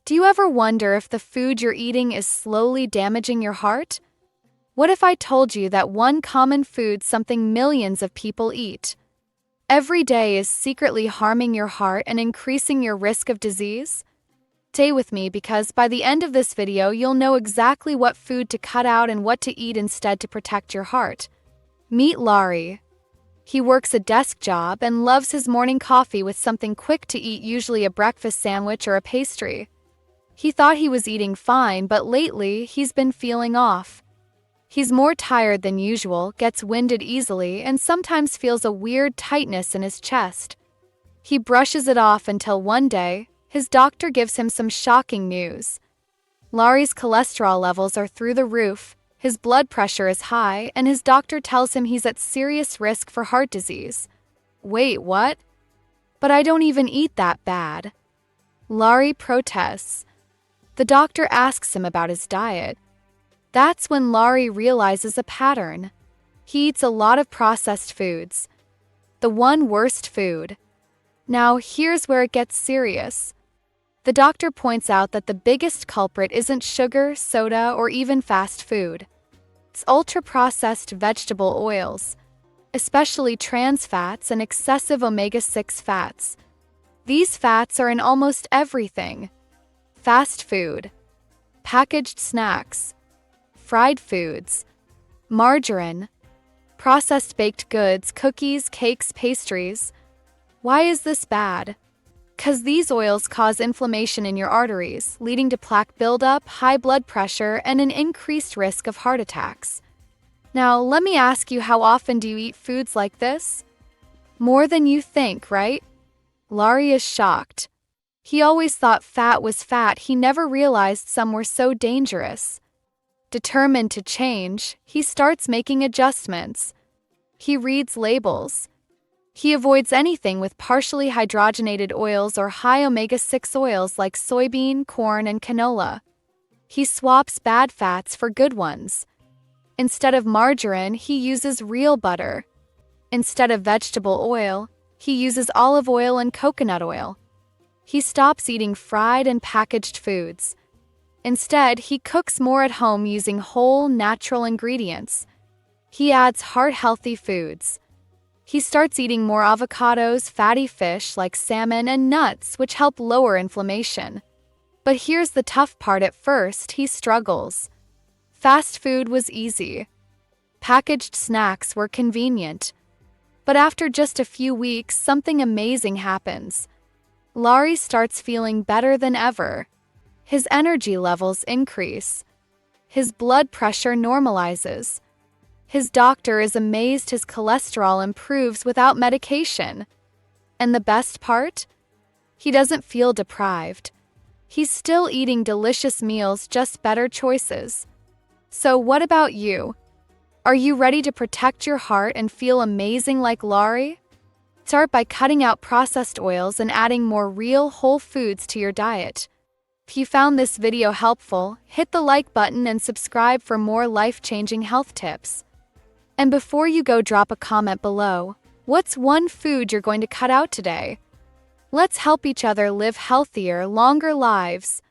Do you ever wonder if the food you're eating is slowly damaging your heart? What if I told you that one common food something millions of people eat every day is secretly harming your heart and increasing your risk of disease? Stay with me because by the end of this video, you'll know exactly what food to cut out and what to eat instead to protect your heart. Meet Larry. He works a desk job and loves his morning coffee with something quick to eat, usually a breakfast sandwich or a pastry. He thought he was eating fine, but lately he's been feeling off. He's more tired than usual, gets winded easily, and sometimes feels a weird tightness in his chest. He brushes it off until one day, his doctor gives him some shocking news. Larry's cholesterol levels are through the roof, his blood pressure is high, and his doctor tells him he's at serious risk for heart disease. Wait, what? But I don't even eat that bad. Larry protests. The doctor asks him about his diet. That's when Larry realizes a pattern. He eats a lot of processed foods. The one worst food. Now, here's where it gets serious. The doctor points out that the biggest culprit isn't sugar, soda, or even fast food. It's ultra-processed vegetable oils, especially trans fats and excessive omega-6 fats. These fats are in almost everything. Fast food, packaged snacks, fried foods, margarine, processed baked goods, cookies, cakes, pastries. Why is this bad? 'Cause these oils cause inflammation in your arteries, leading to plaque buildup, high blood pressure, and an increased risk of heart attacks. Now, let me ask you, how often do you eat foods like this? More than you think, right? Larry is shocked. He always thought fat was fat. He never realized some were so dangerous. Determined to change, he starts making adjustments. He reads labels. He avoids anything with partially hydrogenated oils or high omega-6 oils like soybean, corn, and canola. He swaps bad fats for good ones. Instead of margarine, he uses real butter. Instead of vegetable oil, he uses olive oil and coconut oil. He stops eating fried and packaged foods. Instead, he cooks more at home using whole, natural ingredients. He adds heart-healthy foods. He starts eating more avocados, fatty fish like salmon, and nuts, which help lower inflammation. But here's the tough part. At first, he struggles. Fast food was easy. Packaged snacks were convenient. But after just a few weeks, something amazing happens. Larry starts feeling better than ever. His energy levels increase. His blood pressure normalizes. His doctor is amazed his cholesterol improves without medication. And the best part? He doesn't feel deprived. He's still eating delicious meals, just better choices. So what about you? Are you ready to protect your heart and feel amazing like Larry? Start by cutting out processed oils and adding more real whole foods to your diet. If you found this video helpful, hit the like button and subscribe for more life-changing health tips. And before you go, drop a comment below. What's one food you're going to cut out today? Let's help each other live healthier, longer lives.